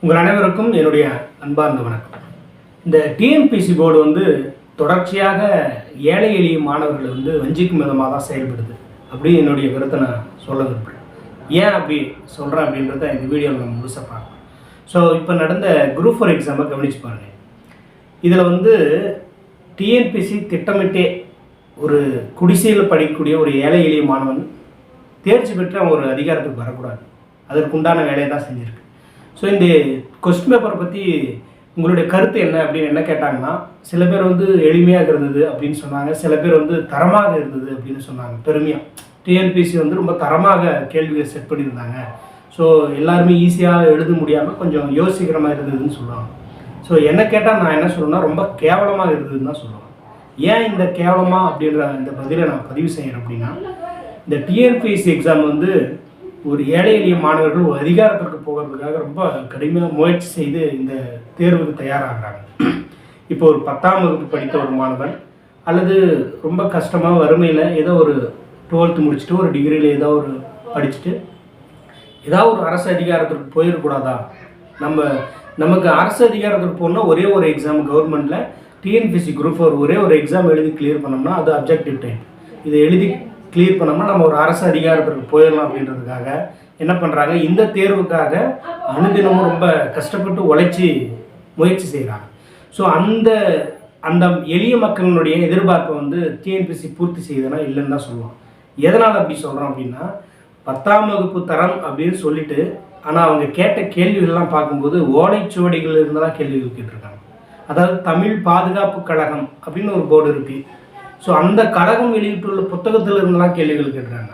உங்கள் அனைவருக்கும் என்னுடைய அன்பார்ந்த வணக்கம். இந்த டிஎன்பிசி போர்டு தொடர்ச்சியாக ஏழை எளிய மாணவர்களை வஞ்சிக்கும் விதமாக தான் செயல்படுது அப்படின்னு என்னுடைய கருத்தை நான் சொல்ல விரும்புகிறேன். ஏன் அப்படி சொல்கிறேன் அப்படின்றத இந்த வீடியோவில் நம்ம முழுசாக பார்க்கலாம். ஸோ இப்போ நடந்த குரூப் 4 எக்ஸாமை கவனித்து பாருங்கள். இதில் டிஎன்பிசி திட்டமிட்டே ஒரு குடிசையில் படிக்கக்கூடிய ஒரு ஏழை எளிய மாணவன் தேர்ச்சி பெற்று அவன் ஒரு அதிகாரத்துக்கு வரக்கூடாது, அதற்குண்டான வேலையை தான் செஞ்சுருக்கு. ஸோ இந்த கொஸ்டின் பேப்பரை பற்றி உங்களுடைய கருத்து என்ன அப்படின்னு என்ன கேட்டாங்கன்னா, சில பேர் எளிமையாக இருந்தது அப்படின்னு சொன்னாங்க, சில பேர் தரமாக இருந்தது அப்படின்னு சொன்னாங்க. பெருமையாக டிஎன்பிசி ரொம்ப தரமாக கேள்வியை செட் பண்ணியிருந்தாங்க, ஸோ எல்லாருமே ஈஸியாக எழுத முடியாமல் கொஞ்சம் யோசிக்கிற மாதிரி இருந்ததுன்னு சொல்லுவாங்க. ஸோ என்ன கேட்டால் நான் என்ன சொல்லுவேன்னா, ரொம்ப கேவலமாக இருந்ததுன்னு தான் சொல்லுவேன். ஏன் இந்த கேவலமாக அப்படின்ற இந்த பதிலை நான் பதிவு செய்கிறேன் அப்படின்னா, இந்த டிஎன்பிசி எக்ஸாம் ஒரு ஏழை எளிய மாணவர்கள் ஒரு அதிகாரத்திற்கு போகிறதுக்காக ரொம்ப கடுமையாக முயற்சி செய்து இந்த தேர்வுக்கு தயாராகிறாங்க. இப்போ ஒரு 10ஆம் வகுப்பு படித்த ஒரு மாணவன் அல்லது ரொம்ப கஷ்டமாக வறுமையில் ஏதோ ஒரு 12th முடிச்சுட்டு ஒரு டிகிரியில் ஏதோ ஒரு படிச்சுட்டு ஏதாவது ஒரு அரசு அதிகாரத்திற்கு போயிடக்கூடாதா? நமக்கு அரசு அதிகாரத்திற்கு போனால் ஒரே ஒரு எக்ஸாம் கவர்மெண்ட்டில் டிஎன்பிசி குரூப் 4 ஒரே ஒரு எக்ஸாம் எழுதி கிளியர் பண்ணோம்னா அது அப்ஜெக்டிவ் டைப். இதை எழுதி கிளியர் பண்ணோம்னா நம்ம ஒரு அரசு அதிகாரத்திற்கு போயிடலாம் அப்படின்றதுக்காக என்ன பண்ணுறாங்க, இந்த தேர்வுக்காக அனுதினமும் ரொம்ப கஷ்டப்பட்டு உழைச்சி முயற்சி செய்கிறாங்க. ஸோ அந்த எளிய மக்களினுடைய எதிர்பார்ப்பை டிஎன்பிசி பூர்த்தி செய்யுதுன்னா இல்லைன்னு தான் சொல்லுவோம். எதனால் அப்படி சொல்கிறோம் அப்படின்னா, 10ஆம் வகுப்பு தரம் அப்படின்னு சொல்லிட்டு ஆனால் அவங்க கேட்ட கேள்விகள்லாம் பார்க்கும்போது ஓலைச்சுவடிகள் இருந்தெல்லாம் கேள்விகள் கேட்டிருக்காங்க. அதாவது தமிழ் பாதுகாப்பு கழகம் அப்படின்னு ஒரு போர்டு இருக்குது. ஸோ அந்த கழகம் வெளியிட்டுள்ள புத்தகத்தில் இருந்தெல்லாம் கேள்விகள் கேட்டுறாங்க.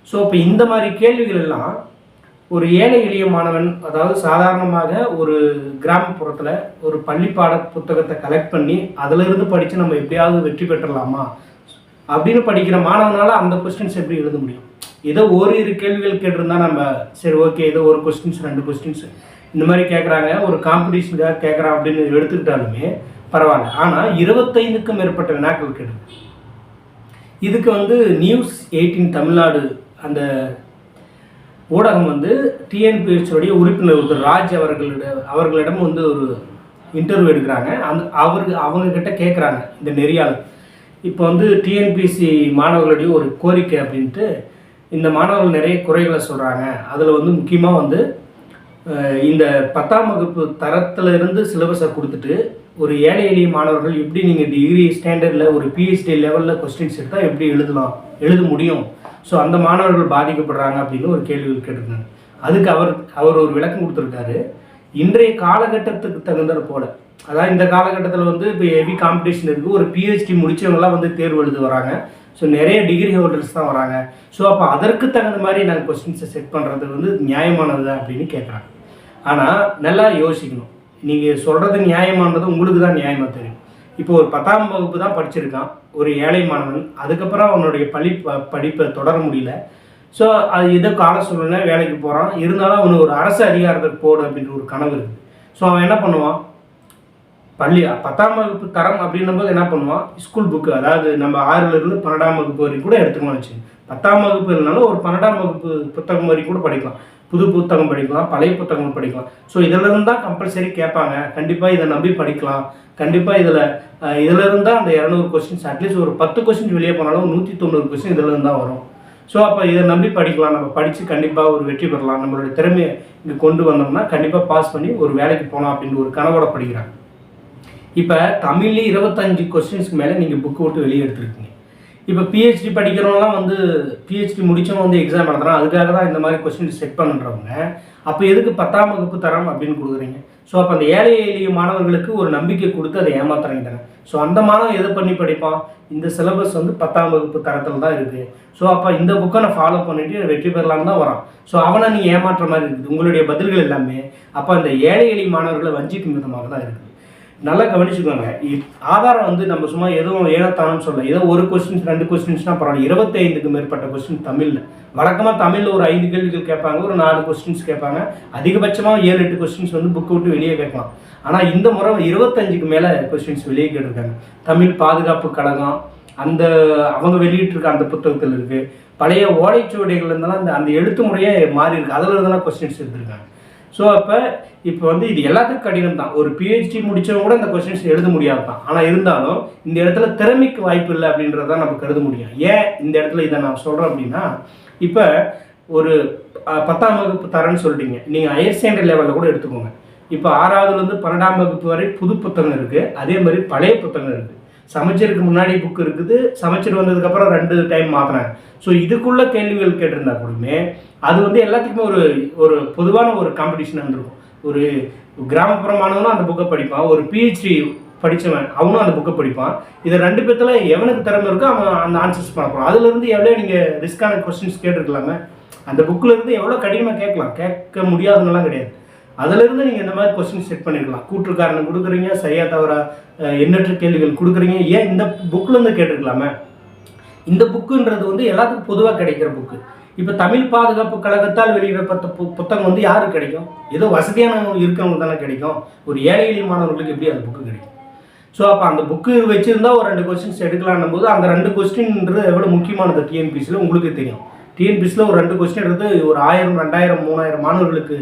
ஸோ இப்போ இந்த மாதிரி கேள்விகள் எல்லாம் ஒரு ஏழை எளிய மாணவன், அதாவது சாதாரணமாக ஒரு கிராமப்புறத்தில் ஒரு பள்ளிப்பாட புத்தகத்தை கலெக்ட் பண்ணி அதிலிருந்து படித்து நம்ம எப்படியாவது வெற்றி பெற்றலாமா அப்படின்னு படிக்கிற மாணவனால் அந்த கொஸ்டின்ஸ் எப்படி எழுத முடியும்? ஏதோ ஓரிரு கேள்விகள் கேட்டிருந்தா நம்ம சரி ஓகே, ஏதோ ஒரு கொஸ்டின்ஸ் 2 கொஸ்டின்ஸ் இந்த மாதிரி கேட்குறாங்க, ஒரு காம்படிஷனுக்காக கேட்குறான் அப்படின்னு எடுத்துக்கிட்டாலுமே பரவாயில்ல. ஆனால் 25க்கும் மேற்பட்ட வினாக்கள் கேட்டு இதுக்கு நியூஸ் 18 தமிழ்நாடு அந்த ஊடகம் டிஎன்பிஎஸ்சியோடைய உறுப்பினர் ராஜ் அவர்களிடம் ஒரு இன்டர்வியூ எடுக்கிறாங்க. அவங்கக்கிட்ட கேட்குறாங்க இந்த நெறியாளர், இப்போ டிஎன்பிஎஸ்சி மாணவர்களுடைய ஒரு கோரிக்கை அப்படின்ட்டு இந்த மாணவர்கள் நிறைய குறைகளை சொல்கிறாங்க. அதில் முக்கியமாக இந்த 10ஆம் வகுப்பு தரத்திலிருந்து சிலபஸை கொடுத்துட்டு ஒரு ஏழை எளிய மாணவர்கள் எப்படி நீங்கள் டிகிரி ஸ்டாண்டர்டில் ஒரு பிஹெச்டி லெவலில் கொஸ்டின்ஸ் எடுத்தால் எப்படி எழுத முடியும்? ஸோ அந்த மாணவர்கள் பாதிக்கப்படுறாங்க அப்படின்னு ஒரு கேள்விகள் கேட்டிருக்காங்க. அதுக்கு அவர் ஒரு விளக்கம் கொடுத்துருக்காரு. இன்றைய காலகட்டத்துக்கு தகுந்தாற் போல், அதாவது இந்த காலகட்டத்தில் இப்போ ஹெவி காம்படிஷன் இருக்குது, ஒரு பிஹெச்டி முடித்தவங்களாம் தேர்வு எழுத வராங்க. ஸோ நிறைய டிகிரி ஹோல்டர்ஸ் தான் வராங்க. ஸோ அப்போ அதற்கு தகுந்த மாதிரி நாங்கள் கொஸ்டின்ஸை செட் பண்ணுறது நியாயமானது அப்படின்னு கேட்குறாங்க. ஆனால் நல்லா யோசிக்கணும், நீங்கள் சொல்கிறது நியாயமானது உங்களுக்கு தான் நியாயமாக தெரியும். இப்போ ஒரு 10ஆம் வகுப்பு தான் படிச்சிருக்கான் ஒரு ஏழை மாணவன், அதுக்கப்புறம் அவனுடைய படிப்பை தொடர முடியல. ஸோ அது ஏதோ கால சூழ்நிலை வேலைக்கு போகிறான், இருந்தாலும் அவனுக்கு ஒரு அரசு அதிகாரத்துக்கு போடு அப்படின்ற ஒரு கனவு இருக்குது. ஸோ அவன் என்ன பண்ணுவான், 10ஆம் வகுப்பு தரம் அப்படின்னும்போது என்ன பண்ணுவான், ஸ்கூல் புக்கு, அதாவது நம்ம 6லேருந்து 12ஆம் வகுப்பு வரைக்கும் கூட எடுத்துக்கணும்னு வச்சு, 10ஆம் வகுப்பு இல்லைனாலும் ஒரு 12ஆம் வகுப்பு புத்தகம் வரைக்கும் கூட படிக்கலாம். புது புத்தகம் படிக்கலாம், பழைய புத்தகம் படிக்கலாம். ஸோ இதிலிருந்து தான் கம்பல்சரி கேட்பாங்க, கண்டிப்பாக இதை நம்பி படிக்கலாம். கண்டிப்பாக இதில் இருந்தால் அந்த 200 கொஸ்டின்ஸ் அட்லீஸ்ட் ஒரு 10 கொஸ்டின்ஸ் வெளியே போனாலும் 190 கொஸ்டின் இதில் தான் வரும். ஸோ அப்போ இதை நம்பி படிக்கலாம், நம்ம படித்து கண்டிப்பாக ஒரு வெற்றி பெறலாம், நம்மளுடைய திறமையை இங்கே கொண்டு வந்தோம்னா கண்டிப்பாக பாஸ் பண்ணி ஒரு வேலைக்கு போகலாம் அப்படின்னு ஒரு கனவோட படிக்கிறாங்க. இப்போ தமிழ்லேயே 25 கொஸ்டின்ஸ்க்கு மேலே நீங்கள் புக்கு விட்டு வெளியே எடுத்துருக்கீங்க. இப்போ பிஹெச்டி படிக்கிறவங்களாம் பிஹெச்டி முடித்தவங்க எக்ஸாம் எழுதுறான், அதுக்காக தான் இந்த மாதிரி கொஸ்டின் செட் பண்ணுறவங்க. அப்போ எதுக்கு 10ஆம் வகுப்பு தரம் அப்படின்னு கொடுக்குறீங்க? ஸோ அப்போ அந்த ஏழை எளிய மாணவர்களுக்கு ஒரு நம்பிக்கை கொடுத்து அதை ஏமாத்துறாங்க தானே. ஸோ அந்த மாணவன் எதை பண்ணி படிப்பான், இந்த சிலபஸ் 10ஆம் வகுப்பு தரத்தில் தான் இருக்குது, ஸோ அப்போ இந்த புக்கை நான் ஃபாலோ பண்ணிவிட்டு வெற்றி பெறலான்னு தான் வரான். ஸோ அவனை நீங்கள் ஏமாற்ற மாதிரி இருக்குது உங்களுடைய பதில்கள் எல்லாமே. அப்போ அந்த ஏழை எளிய மாணவர்களை வஞ்சிக்கும் விதமாக தான் இருக்குது. நல்லா கவனிச்சுக்கோங்க. ஆதாரம் நம்ம சும்மா எதுவும் ஏனத்தானு சொல்ல, ஏதோ ஒரு கொஸ்டின்ஸ் 2 கொஸ்டின்ஸ்னால் பரவாயில்ல, 25க்கு மேற்பட்ட கொஸ்டின் தமிழில். வழக்கமாக தமிழில் ஒரு 5 கேள்விகள் கேட்பாங்க, ஒரு 4 கொஸ்டின்ஸ் கேட்பாங்க, அதிகபட்சமாக 7-8 கொஸ்டின்ஸ் புக்கு விட்டு வெளியே கேட்கலாம். ஆனால் இந்த முறை 25க்கு மேலே கொஸ்டின்ஸ் வெளியே கேட்டிருக்காங்க. தமிழ் பாதுகாப்பு கழகம் அவங்க வெளியிட்டிருக்க அந்த புத்தகத்தில் இருக்குது. பழைய ஓலைச்சுவடிகள் இருந்தாலும் அந்த எழுத்து முறையே மாறி இருக்குது, அதில் இருந்தெல்லாம் கொஸ்டின்ஸ் எடுத்திருக்காங்க. ஸோ இப்போ வந்து இது எல்லாத்துக்கும் கடினம் தான். ஒரு பிஹெச்டி முடித்தவங்க கூட இந்த கொஸ்டின்ஸ் எழுத முடியாது தான். ஆனால் இருந்தாலும் இந்த இடத்துல திறமைக்கு வாய்ப்பு இல்லை அப்படின்றத நம்ம கருத முடியும். ஏன் இந்த இடத்துல இதை நான் சொல்கிறேன் அப்படின்னா, இப்போ ஒரு 10ஆம் வகுப்பு தரேன்னு சொல்லிட்டீங்க. நீங்கள் ஹையர் செகண்டரி லெவலில் கூட எடுத்துக்கோங்க. இப்போ 6வதுலேருந்து 12ஆம் வகுப்பு வரை புது புத்தகம் இருக்குது, அதே மாதிரி பழைய புத்தகம் இருக்குது. சமச்சீருக்கு முன்னாடி புக் இருக்குது, சமச்சீர் வந்ததுக்கப்புறம் 2 டைம் மாற்றினாங்க. ஸோ இதுக்குள்ள கேள்விகள் கேட்டிருந்தா கூடமே அது வந்து எல்லாத்துக்குமே ஒரு ஒரு பொதுவான ஒரு காம்படிஷன் இருந்திருக்கும். ஒரு கிராமப்புறமானவனும் அந்த புக்கை படிப்பான், ஒரு பிஹெச்டி படித்தவன் அவனும் அந்த புக்கை படிப்பான். இதை 2 பேர்த்துல எவனுக்கு திறமை இருக்கோ அவன் அந்த ஆன்சர்ஸ் பார்க்கலாம். அதுலேருந்து எவ்வளோ நீங்கள் ரிஸ்க்கான கொஸ்டின்ஸ் கேட்டுருக்கலாமே. அந்த புக்கில் இருந்து எவ்வளோ கடினமாக கேட்கலாம், கேட்க முடியாதுன்னெலாம் கிடையாது. அதிலிருந்து நீங்கள் இந்த மாதிரி கொஸ்டின் செட் பண்ணிருக்கலாம். கூற்று காரணம் கொடுக்குறீங்க, சரியா தவறா எண்ணற்ற கேள்விகள் கொடுக்குறீங்க. ஏன் இந்த புக்கிலேருந்து கேட்டுருக்கலாமே. இந்த புக்குன்றது வந்து எல்லாத்துக்கும் பொதுவாக கிடைக்கிற புக்கு. இப்போ தமிழ் பாதுகாப்பு கழகத்தால் வெளியிடப்பட்ட புத்தகம் வந்து யாருக்கு கிடைக்கும்? ஏதோ வசதியான இருக்கவங்க தானே கிடைக்கும். ஒரு ஏழை எளிய மாணவர்களுக்கு எப்படி அந்த புக்கு கிடைக்கும்? ஸோ அப்போ அந்த புக்கு வச்சுருந்தா ஒரு 2 கொஸ்டின்ஸ் எடுக்கலான்னும் போது அந்த 2 கொஸ்டின்ன்றது எவ்வளோ முக்கியமானது டிஎன்பிசியில் உங்களுக்கு தெரியும். டிஎன்பிசியில் ஒரு 2 கொஸ்டின் எடுத்து ஒரு 1000, 2000, 3000 மாணவர்களுக்கு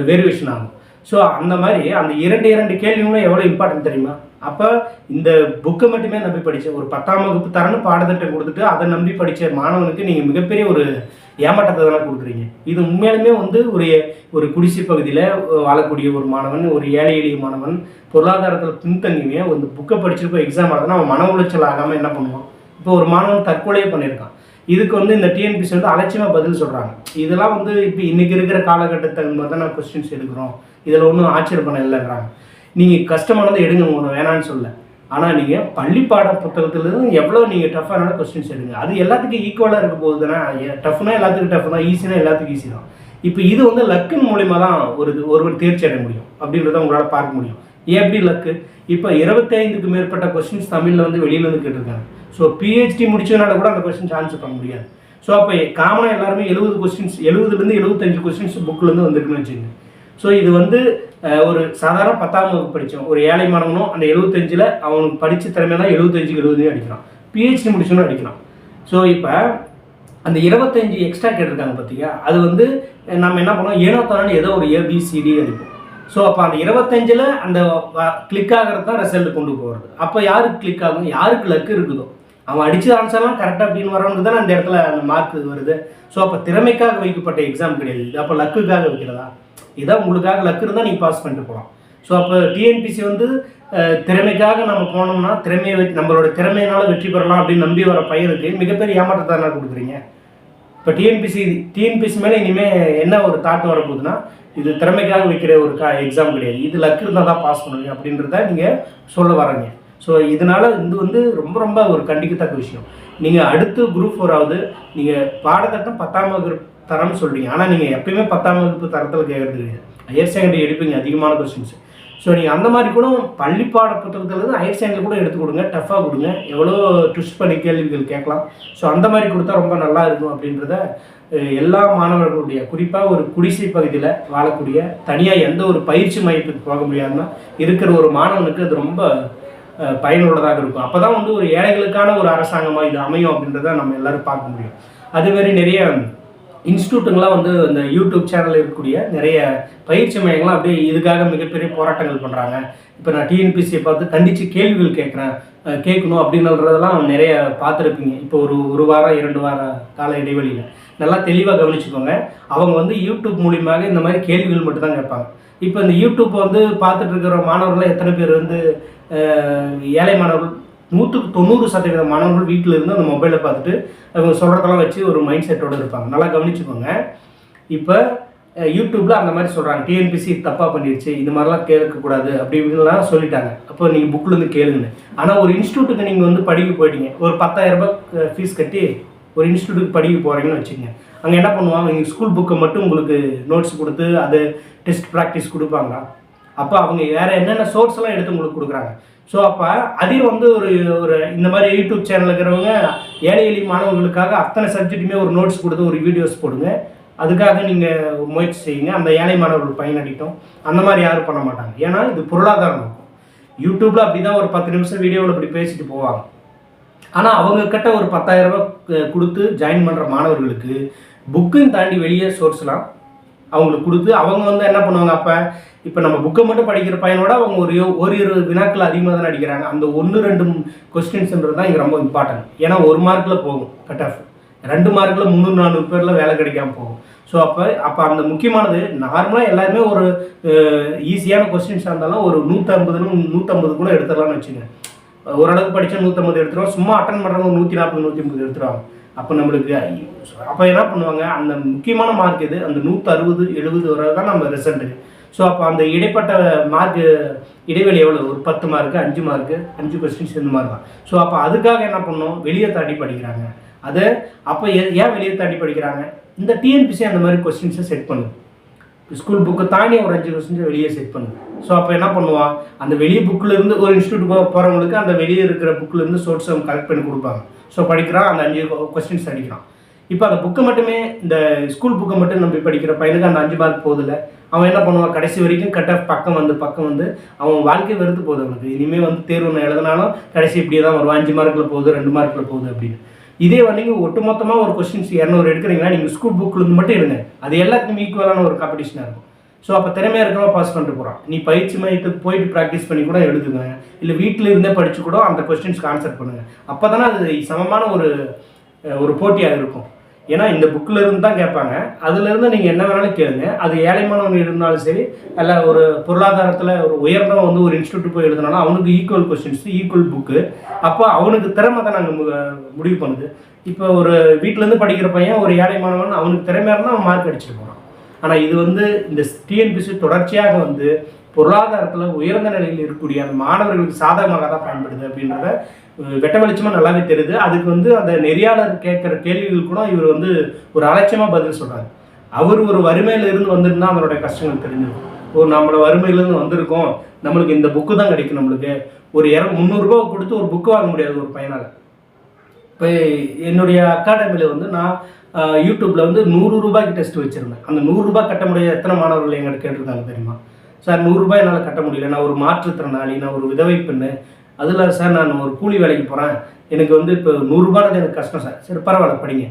வேரியேஷன் ஆகும். ஸோ அந்த மாதிரி அந்த 2 கேள்விகளும் எவ்வளோ இம்பார்ட்டன்ட் தெரியுமா? அப்போ இந்த புக்கை மட்டுமே நம்பி படித்த ஒரு 10ஆம் வகுப்பு தரன்னு பாடத்திட்டம் கொடுத்துட்டு அதை நம்பி படித்த மாணவனுக்கு நீங்கள் மிகப்பெரிய ஒரு ஏமாற்றத்தை தானே கொடுக்குறீங்க. இது உண்மையாலுமே வந்து ஒரு குடிசை பகுதியில் வாழக்கூடிய ஒரு மாணவன், ஒரு ஏழை எளிய மாணவன், பொருளாதாரத்தில் பின்தங்கியுமே ஒரு புக்கை படிச்சிருப்போம் எக்ஸாம் ஆகுதுன்னா அவன் மன உளைச்சல் ஆகாமல் என்ன பண்ணுவான்? இப்போ ஒரு மாணவன் தற்கொலையே பண்ணியிருக்கான். இதுக்கு வந்து இந்த டிஎன்பிசி வந்து அலட்சியமாக பதில் சொல்கிறாங்க. இதெல்லாம் வந்து இப்போ இன்றைக்கி இருக்கிற காலகட்டத்தை மாதிரி தான் நான் கொஸ்டின்ஸ் எடுக்கிறோம், இதில் ஒன்றும் ஆச்சரியப்பட இல்லைங்கிறாங்க. நீங்கள் கஷ்டமானதை எடுங்க, ஒன்று வேணான்னு சொல்ல. ஆனால் நீங்கள் பள்ளிப்பாட புத்தகத்துலேருந்து எவ்வளோ நீங்கள் டஃப்பான கொஸ்டின்ஸ் எடுங்க. அது எல்லாத்துக்கும் ஈக்குவலாக இருக்க போகுது தானே. டஃப்னா எல்லாத்துக்கும் டஃப் தான், ஈஸினா எல்லாத்துக்கும் ஈஸி தான். இப்போ இது வந்து லக்கின் மூலிமா தான் ஒருவர் தேர்ச்சி அடைய முடியும் அப்படின்றத உங்களால் பார்க்க முடியும். எப்படி லக்கு? இப்போ 25க்கு மேற்பட்ட கொஸ்டின்ஸ் தமிழில் வந்து வெளியிலேருந்து கேட்டிருக்காங்க. ஸோ பிஹெச்டி முடிச்சதுனால கூட அந்த கொஸ்டின்ஸ் ஆன்சர் பண்ண முடியாது. ஸோ அப்போ காமனாக எல்லாருமே 70 கொஸ்டின்ஸ், 70லேருந்து 75 கொஸ்டின்ஸ் புக்கிலேருந்து வந்துருக்குன்னு வச்சுக்கோங்க. ஸோ இது வந்து ஒரு சாதாரண 10ஆம் வகுப்பு படித்தோம் ஒரு ஏழை மாணவனும் அந்த 75ல் அவனுக்கு படித்த திறமையாக தான் 75க்கு 70 அடிக்கிறான். பிஹெச்டி முடிச்சோன்னு அடிக்கிறான். ஸோ இப்போ அந்த 25 எக்ஸ்ட்ரா கேட்டிருக்காங்க பார்த்தீங்க, அது வந்து நம்ம என்ன பண்ணோம், ஏனோ தானே ஏதோ ஒரு ஏபிசிடி அடிப்போம். ஸோ அப்போ அந்த 25ல் அந்த கிளிக் ஆகிறது தான் ரிசல்ட் கொண்டு போகிறது. அப்போ யாருக்கு கிளிக் ஆகும், யாருக்கு லக்கு இருக்குதோ அவன் அடித்த ஆன்சர்லாம் கரெக்டாக அப்படின்னு வரவனுக்கு தானே அந்த இடத்துல அந்த மார்க் வருது. ஸோ அப்போ திறமைக்காக வைக்கப்பட்ட எக்ஸாம் கிடையாது, அப்போ லக்குக்காக வைக்கிறதா? இதான் உங்களுக்காக லக்கு இருந்தால் நீங்கள் பாஸ் பண்ணிட்டு போகலாம். ஸோ அப்போ டிஎன்பிசி வந்து திறமைக்காக நம்ம போனோம்னா திறமையை நம்மளோட திறமையினால வெற்றி பெறலாம் அப்படின்னு நம்பி வர பையனுக்கு மிகப்பெரிய ஏமாற்றத்தை என்ன கொடுக்குறீங்க? இப்போ டிஎன்பிசி மேலே இனிமேல் என்ன ஒரு தாட் வரப்போகுதுன்னா, இது திறமைக்காக வைக்கிற ஒரு எக்ஸாம் கிடையாது, இது லக்கு இருந்தால் தான் பாஸ் பண்ணுவீங்க அப்படின்றத நீங்கள் சொல்ல வரீங்க. ஸோ இதனால் இது வந்து ரொம்ப ரொம்ப ஒரு கண்டிக்கத்தக்க விஷயம். நீங்கள் அடுத்து குரூப் 4ஆவது நீங்கள் பாடத்திட்டம் 10ஆம் வகுப்பு தரம்னு சொல்கிறீங்க, ஆனால் நீங்கள் எப்பயுமே 10ஆம் வகுப்பு தரத்தில் கேட்குறது கிடையாது. ஹையர் செகண்டரி எடுப்பீங்க அதிகமான கொஸ்டின்ஸ். ஸோ நீங்கள் அந்த மாதிரி கூட பள்ளிப்பாட புத்தகத்துலேருந்து ஹையர் செகண்டரி கூட எடுத்து கொடுங்க, டஃப்பாக கொடுங்க, எவ்வளோ ட்விஸ்ட் பண்ணி கேள்விகள் கேட்கலாம். ஸோ அந்த மாதிரி கொடுத்தா ரொம்ப நல்லா இருக்கும் அப்படின்றத எல்லா மாணவர்களுடைய, குறிப்பாக ஒரு குடிசை பகுதியில் வாழக்கூடிய தனியாக எந்த ஒரு பயிற்சி மையத்துக்கு போக முடியாமல் இருக்கிற ஒரு மாணவனுக்கு அது ரொம்ப பயனுள்ளதாக இருக்கும். அப்போ தான் வந்து ஒரு ஏழைகளுக்கான ஒரு அரசாங்கமாக இது அமையும் அப்படின்றத நம்ம எல்லோரும் பார்க்க முடியும். அதுமாரி நிறைய இன்ஸ்டியூட்டுங்களாம் வந்து இந்த யூடியூப் சேனலில் இருக்கக்கூடிய நிறைய பயிற்சி மையங்கள்லாம் அப்படியே இதுக்காக மிகப்பெரிய போராட்டங்கள் பண்ணுறாங்க. இப்போ நான் டிஎன்பிசியை பார்த்து கண்டித்து கேள்விகள் கேட்கணும் அப்படின்றதெல்லாம் நிறைய பார்த்துருப்பீங்க. இப்போ ஒரு வாரம் 2 வார கால இடைவெளியில் நல்லா தெளிவாக கவனிச்சுக்கோங்க. அவங்க வந்து யூடியூப் மூலியமாக இந்த மாதிரி கேள்விகள் மட்டும்தான் கேட்பாங்க. இப்போ இந்த யூடியூப் வந்து பார்த்துட்டு இருக்கிற மாணவர்கள் எத்தனை பேர் வந்து ஏழை மாணவர்கள், 190% மாணவர்கள் வீட்டில் இருந்து அந்த மொபைலை பார்த்துட்டு அவங்க சொல்கிறதெல்லாம் வச்சு ஒரு மைண்ட் செட்டோடு இருப்பாங்க. நல்லா கவனிச்சுக்கோங்க. இப்போ யூடியூப்பில் அந்த மாதிரி சொல்கிறாங்க, டிஎன்பிசி தப்பாக பண்ணிடுச்சு, இது மாதிரிலாம் கேட்கக்கூடாது அப்படி இப்படின்லாம் சொல்லிட்டாங்க. அப்போ நீங்கள் புக்கிலேருந்து கேளுங்கன்னு. ஆனால் ஒரு இன்ஸ்டியூட்டுக்கு நீங்கள் வந்து படிக்க போயிட்டீங்க, ஒரு 10,000 ரூபாய் ஃபீஸ் கட்டி ஒரு இன்ஸ்டியூட்டுக்கு படிக்க போகிறீங்கன்னு வச்சுக்கோங்க. அங்கே என்ன பண்ணுவாங்க, நீங்கள் ஸ்கூல் புக்கை மட்டும் உங்களுக்கு நோட்ஸ் கொடுத்து அது டெஸ்ட் ப்ராக்டிஸ் கொடுப்பாங்களா? அப்போ அவங்க வேறு என்னென்ன சோர்ஸ்லாம் எடுத்து உங்களுக்கு கொடுக்குறாங்க. ஸோ அப்போ அதையும் வந்து ஒரு இந்த மாதிரி யூடியூப் சேனல் இருக்கிறவங்க ஏழை எளிய மாணவர்களுக்காக அத்தனை சப்ஜெக்ட்டுமே ஒரு நோட்ஸ் கொடுத்து ஒரு வீடியோஸ் போடுங்க, அதுக்காக நீங்கள் முயற்சி செய்யுங்க, அந்த ஏழை மாணவர்கள் பயனடிட்டும். அந்த மாதிரி யாரும் பண்ண மாட்டாங்க. ஏன்னா இது பொருளாதாரம் இருக்கும். யூடியூப்பில் அப்படி தான் ஒரு 10 நிமிஷம் வீடியோவில் இப்படி பேசிட்டு போவாங்க. ஆனால் அவங்கக்கிட்ட ஒரு 10,000 ரூபாய் கொடுத்து ஜாயின் பண்ணுற மாணவர்களுக்கு புக்கையும் தாண்டி வெளியே சோர்ஸ்லாம் அவங்களுக்கு கொடுத்து அவங்க வந்து என்ன பண்ணுவாங்க. அப்போ இப்போ நம்ம புக்கை மட்டும் படிக்கிற பையனோட அவங்க ஒரு வினாக்கள் அதிகமாக தான் அடிக்கிறாங்க. அந்த 1-2 கொஸ்டின்ஸ்ன்றது தான் இங்கே ரொம்ப இம்பார்ட்டன்ட். ஏன்னா 1 மார்க்கில் போகும் கட் ஆஃப், 2 மார்க்கில் 300-400 பேரில் வேலை கிடைக்காம போகும். ஸோ அப்போ அந்த முக்கியமானது நார்மலாக எல்லாருமே ஒரு ஈஸியான கொஸ்டின்ஸாக இருந்தாலும் ஒரு 150 கூட எடுத்துடலாம்னு வச்சுங்க. ஓரளவுக்கு படித்தா 150 எடுத்துருவோம். சும்மா அட்டன் பண்ணுறவங்க 140-150 எடுத்துருவாங்க. அப்போ நம்மளுக்கு அப்போ என்ன பண்ணுவாங்க, அந்த முக்கியமான மார்க் எது, அந்த 160-70 வரை தான் நம்ம ரிசல்ட்டுக்கு. ஸோ அப்போ அந்த இடைப்பட்ட மார்க்கு இடைவெளி எவ்வளோ, ஒரு 10 மார்க்கு 5 மார்க்கு 5 கொஸ்டின்ஸ் இந்த மாதிரி தான். ஸோ அப்போ அதுக்காக என்ன பண்ணணும், வெளியே தாண்டி படிக்கிறாங்க. அது அப்போ ஏன் வெளியே தாண்டி படிக்கிறாங்க, இந்த டிஎன்பிசி அந்த மாதிரி கொஸ்டின்ஸை செட் பண்ணுது. ஸ்கூல் புக்கை தாண்டி ஒரு 5 கொஸ்டின்ஸை வெளியே செட் பண்ணுது. ஸோ அப்போ என்ன பண்ணுவான், அந்த வெளியே புக்கிலேருந்து ஒரு இன்ஸ்டியூட் போகிறவங்களுக்கு அந்த வெளியே இருக்கிற புக்கிலேருந்து சோர்ஸ் அவங்க கலெக்ட் பண்ணி கொடுப்பாங்க. ஸோ படிக்கிறான், அந்த 5 கொஸ்டின்ஸ் அடிக்கிறான். இப்போ அந்த புக்கை மட்டுமே, இந்த ஸ்கூல் புக்கை மட்டும் நம்ம படிக்கிற பையனுக்கு அந்த 5 மார்க் போதில்லை. அவன் என்ன பண்ணுவான், கடைசி வரைக்கும் கட் ஆஃப் பக்கம் வந்து அவன் வாழ்க்கை வெறுத்து போகுது. அவனுக்கு இனிமேல் வந்து தேர்வு எழுதினாலும் கடைசி இப்படியே தான் வருவான், 5 மார்க்கில் போகுது 2 மார்க்கில் போகுது அப்படின்னு. இதே வந்து நீங்கள் ஒட்டுமொத்தமாக ஒரு கொஸ்டின்ஸ் 200 எடுக்கிறீங்கன்னா நீங்கள் ஸ்கூல் புக்கிலேருந்து மட்டும் எடுங்க, அது எல்லாத்துக்கும் ஈக்குவலான ஒரு காம்படிஷனாக இருக்கும். ஸோ அப்போ திறமையாக இருக்கிறவங்க பாஸ் பண்ணிட்டு போகிறான். நீ பயிற்சி மையத்துக்கு போயிட்டு ப்ராக்டிஸ் பண்ணி கூட எழுதுங்க, இல்லை வீட்டில் இருந்தே படித்து கூட அந்த கொஸ்டின்ஸ்க்கு ஆன்சர் பண்ணுங்கள். அப்போ தானே அது சமமான ஒரு போட்டியாக இருக்கும். ஏன்னா இந்த புக்கில் இருந்து தான் கேட்பாங்க, அதுலேருந்து நீங்கள் என்ன வேணாலும் கேளுங்க. அது ஏழை மாணவன் இருந்தாலும் சரி, அல்ல ஒரு பொருளாதாரத்தில் ஒரு உயர்ந்தவன் வந்து ஒரு இன்ஸ்டியூட் போய் எழுதினாலும் அவனுக்கு ஈக்குவல் கொஸ்டின்ஸ், ஈக்குவல் புக்கு. அப்போ அவனுக்கு திறமை தான் நாங்கள் முடிவு பண்ணுது. இப்போ ஒரு வீட்டிலேருந்து படிக்கிற பையன் ஒரு ஏழை மாணவன், அவனுக்கு திறமையாக இருந்தால் அவன் மார்க் அடிச்சுட்டு போகிறான். ஆனால் இது வந்து இந்த டிஎன்பிசி தொடர்ச்சியாக வந்து பொருளாதாரத்தில் உயர்ந்த நிலையில் இருக்கக்கூடிய அந்த மாணவர்களுக்கு சாதகமாக தான் பயன்படுது அப்படின்றத வெட்ட வெளிச்சமாக நல்லாவே தெரியுது. அதுக்கு வந்து அந்த நெறியாளர் கேட்குற கேள்விகள் கூட இவர் வந்து ஒரு அலட்சியமாக பதில் சொல்கிறார். அவர் ஒரு வறுமையிலிருந்து வந்திருந்தால் அவருடைய கஷ்டங்கள் தெரிஞ்சிருக்கும். நம்மளோட வறுமையிலேருந்து வந்திருக்கோம், நம்மளுக்கு இந்த புக்கு தான் கிடைக்கும், நம்மளுக்கு ஒரு 300 ரூபா கொடுத்து ஒரு புக்கு வாங்க முடியாது ஒரு பையனால். இப்போ என்னுடைய அகாடமியில் வந்து நான் யூடியூப்பில் வந்து 100 ரூபாய்க்கு டெஸ்ட் வச்சுருந்தேன். அந்த 100 ரூபாய் கட்ட முடியாத எத்தனை மாணவர்கள் எங்கிட்ட கேட்டிருக்காங்க தெரியுமா? சார் 100 ரூபாய் என்னால் கட்ட முடியல, நான் ஒரு மாற்றுத்திறனாளி, நான் ஒரு விதவை பெண்ணு, அதில் சார் நான் ஒரு கூலி வேலைக்கு போகிறேன், எனக்கு வந்து இப்போ 100 ரூபான்றது எனக்கு கஷ்டம் சார். சரி பரவாயில்ல படிங்க.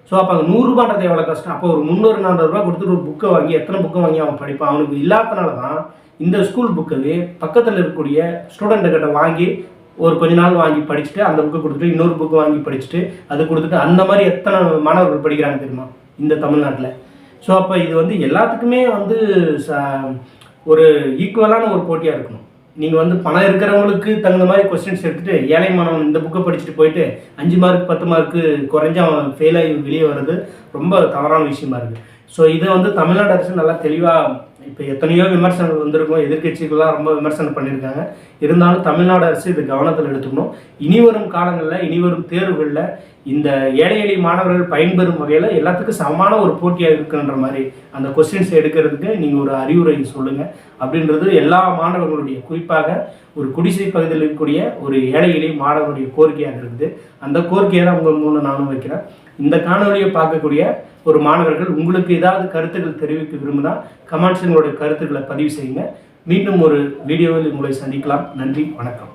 ஸோ அப்போ அந்த 100 ரூபான்றது எவ்வளோ கஷ்டம். அப்போ ஒரு 300-400 ரூபா கொடுத்துட்டு ஒரு புக்கை வாங்கி எத்தனை புக்கை வாங்கி அவன் படிப்பான். அவனுக்கு இல்லாதனால தான் இந்த ஸ்கூல் புக்கவே பக்கத்தில் இருக்கக்கூடிய ஸ்டூடெண்ட்டுக்கிட்ட வாங்கி ஒரு கொஞ்ச நாள் வாங்கி படிச்சுட்டு அந்த புக்கை கொடுத்துட்டு இன்னொரு புக்கு வாங்கி படிச்சுட்டு அது கொடுத்துட்டு அந்த மாதிரி எத்தனை மாணவர்கள் படிக்கிறாங்க தெரியுமா இந்த தமிழ்நாட்டில். ஸோ அப்போ இது வந்து எல்லாத்துக்குமே வந்து ஒரு ஈக்குவலான ஒரு போட்டியாக இருக்கணும். நீங்கள் வந்து பணம் இருக்கிறவங்களுக்கு தகுந்த மாதிரி கொஸ்டின்ஸ் எடுத்துகிட்டு ஏழை மாணவன் இந்த புக்கை படிச்சுட்டு போயிட்டு 5 மார்க் 10 மார்க்கு குறைஞ்சி அவன் ஃபெயிலாகி வெளியே வர்றது ரொம்ப தவறான விஷயமா இருக்குது. ஸோ இதை வந்து தமிழ்நாடு அரசு நல்லா தெளிவாக, இப்போ எத்தனையோ விமர்சனங்கள் வந்திருக்கும், எதிர்கட்சிகள்லாம் ரொம்ப விமர்சனம் பண்ணியிருக்காங்க. இருந்தாலும் தமிழ்நாடு அரசு இது கவனத்தில் எடுத்துக்கணும். இனிவரும் காலங்களில் இனிவரும் தேர்வுகளில் இந்த ஏழை எளிய மாணவர்கள் பயன்பெறும் வகையில் எல்லாத்துக்கும் சமமான ஒரு போட்டியாக இருக்குன்ற மாதிரி அந்த கொஸ்டின்ஸ் எடுக்கிறதுக்கு நீங்கள் ஒரு அறிவுரை சொல்லுங்கள் அப்படின்றது எல்லா மாணவர்களுடைய, குறிப்பாக ஒரு குடிசை பகுதியில் இருக்கக்கூடிய ஒரு ஏழை எளிய மாணவர்களுடைய கோரிக்கையாக இருக்குது. அந்த கோரிக்கையை தான் உங்கள் மூலம் நானும் வைக்கிறேன். இந்த காணொலியை பார்க்கக்கூடிய ஒரு மாணவர்கள் உங்களுக்கு ஏதாவது கருத்துக்கள் தெரிவிக்க விரும்பினா கமெண்ட்ஸ் உங்களுடைய கருத்துக்களை பதிவு செய்யுங்க. மீண்டும் ஒரு வீடியோவில் உங்களை சந்திக்கலாம். நன்றி, வணக்கம்.